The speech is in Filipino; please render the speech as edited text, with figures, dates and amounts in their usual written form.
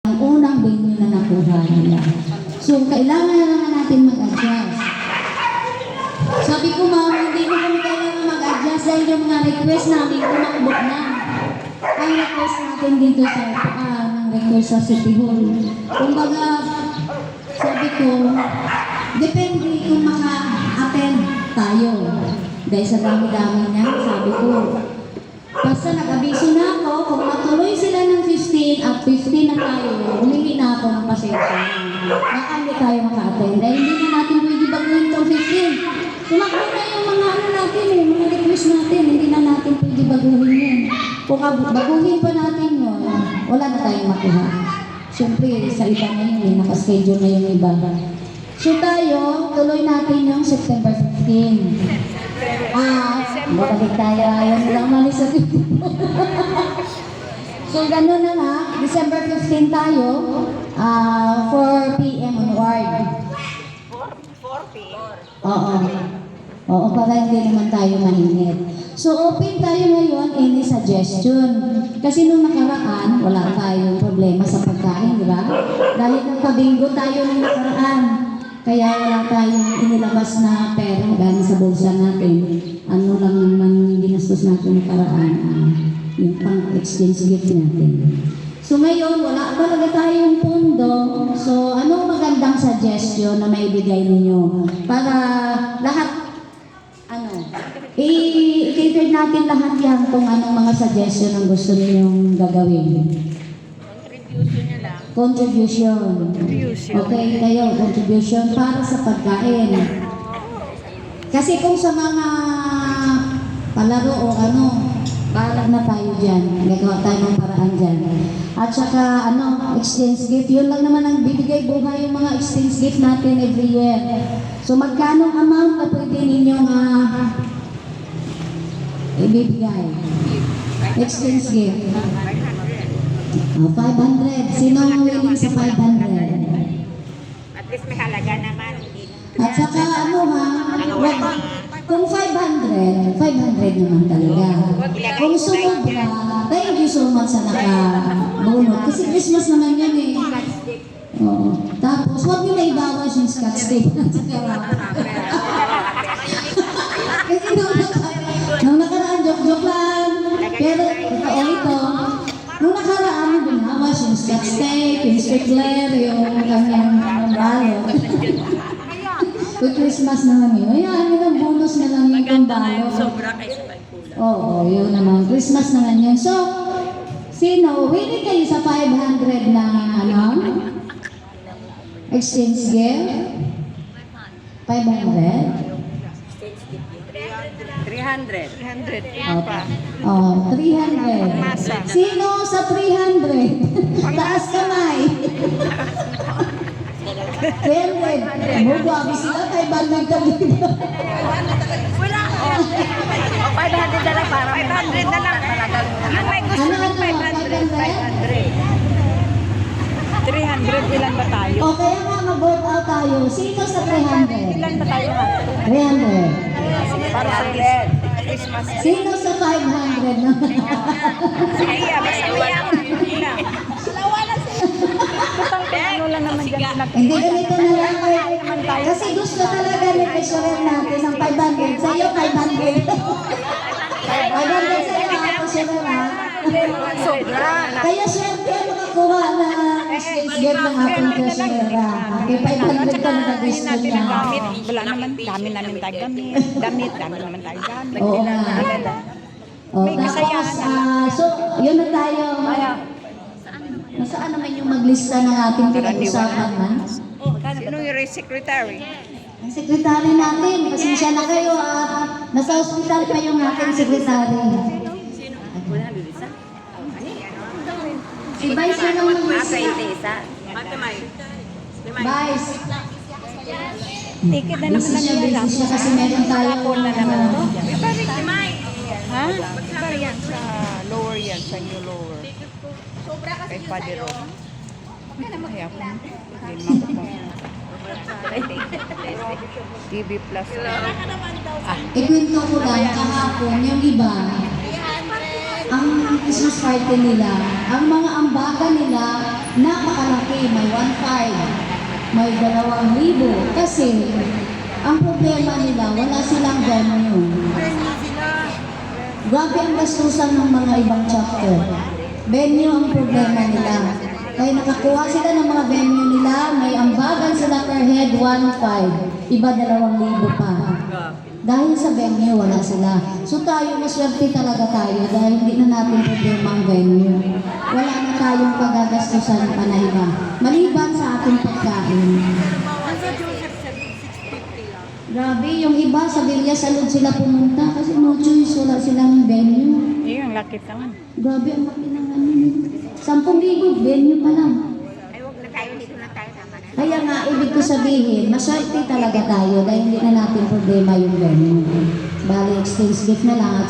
ang unang venue na nakuha nila. So, kailangan na naman natin mag-adjust. Sabi ko, ma'am, hindi ko kami kailangan mag-adjust dahil yung mga request namin tumakbo na. Ang request natin dito sa ng request sa City Hall. Kumbaga, sabi ko, depende kung maka-attend tayo. Dahil sa dami-dami niya, sabi ko, basta nag-abiso na ako, kung matuloy sila ng 15 at 15 na tayo, humingi na ako ng pasensya. Baka hindi tayo maka-attend. Dahil hindi na natin pwede baguhin itong 15. Tumakbo na yung mga natin mga request natin, hindi na natin pwede baguhin yun. Kung baguhin pa natin yun, wala na tayong makuha. Siyempre, sa iba na yun, nakaschedule na yung iba. So tayo, tuloy natin yung September 15. Babalik tayo, ayaw nilang mali sa So, gano'n na nga, December 15 tayo, 4 p.m. onward. 4 p.m. Oo. Oo, para hindi naman tayo mahinit. So, open tayo ngayon, any suggestion. Kasi nung nakaraan, wala tayong problema sa pagkain, di ba? Dahil nagpabingo tayo nung nakaraan. Kaya wala tayong inilabas na pera galing sa bulsa natin. Ano lang naman ginastos natin nakaraan, yung pang-exchange gift natin. So ngayon, wala talaga tayong pondo. So anong magandang suggestion na maibigay ninyo? Para lahat, i-cater natin lahat yan kung anong mga suggestion ang gusto ninyong gagawin. Contribution. Okay, kayo, contribution para sa pagkain. Kasi kung sa mga palaro o balag na tayo dyan. Gagawa tayo ng paraan dyan. At saka, exchange gift. Yun lang naman ang bibigay buhay yung mga exchange gift natin every year. So, magkano amount na pwede ninyong ibibigay? Exchange gift. 500. Sino ang willing sa 500? At least may halaga naman. At saka kung 500 naman talaga. Kung sumobra, thank you so much sa nakabunod. Kasi Christmas naman yan eh. Oo. Tapos, huwag nyo na ibawas yung Scotch tape. Kasi nung nakaraan, joke-joke lang. Pero, ito, nung nakaraan, binawas yung Scotch tape, yung stickler, yung kanyang balo. Kung Christmas naman yun, ayan, yung bonus na lang yung kumbalo. Sobra kayo sa kulang. Oo, yun naman. Christmas naman yun. So, sino, willing kayo sa 500 na, exchange gift? 500? 300. 300. Sino sa 300? Taas kamay. 300. Mugabi sila, 500 kami. Wala ko. 500 na lang para 500 na lang. Yung may gusto ng 500. 300 ilan ba tayo? Okay nga, mag-vote out tayo. Sino sa 300? Ilan ba tayo? 300. Para sa Christmas. Sino sa 500 na? Sige, basta wala. Hindi ganito na lang kayo. Kasi gusto talaga ni Treasurer natin ng 500. Sa iyo, 500. 500 sa iyo, Treasurer ha. Sobra. Kaya swerte ang makakuha na exchange gift ng ating Treasurer ha. May 500 ka na gusto niya. Wala naman, dami namin tayo gamit. Dami naman tayo gamit. Oo nga. Tapos, so, yun na tayo. Nasaan naman yung maglista ng ating pinag-usapan man? Sino yung secretary? Ang sekretary natin, pasensya na kayo nasa hospital pa yung ating sekretary. Si Vice na naman maglista. Vice. Ticket na naman Busy siya kasi meron tayo na naman. Ha? Magkano yan sa lower yan, sa new lower? Kay Padero. Kaya po, hindi TV Plus. Ikwento ko lang kahapon, yung iba, ang Christmas party nila, ang mga ambaga nila, napakalaki, may 1.5, may 2,000 kasi ang problema nila, wala silang venue. Grabe ang gastusan ng mga ibang chapter. Venue ang problema nila. Kaya nakakuha sila ng mga venue nila, may ambagan sila per head 1.5, iba 2,000 pa. Dahil sa venue, wala sila. So tayo, maswerte talaga tayo dahil hindi na natin problema ang venue. Wala na tayong pagagastusan pa na iba. Maliban sa ating pagkain. Grabe, yung iba sa Villa Salud sila pumunta kasi no choice, wala silang venue. Yung laki naman. Grabe, ang laki ng ano nito. 10,000 venue pa lang. Ay, huwag na tayo, dito na tayo, tama na. Kaya nga, ibig ko sabihin, maswerte talaga tayo dahil hindi na natin problema yung venue. Bali, exchange gift na lang.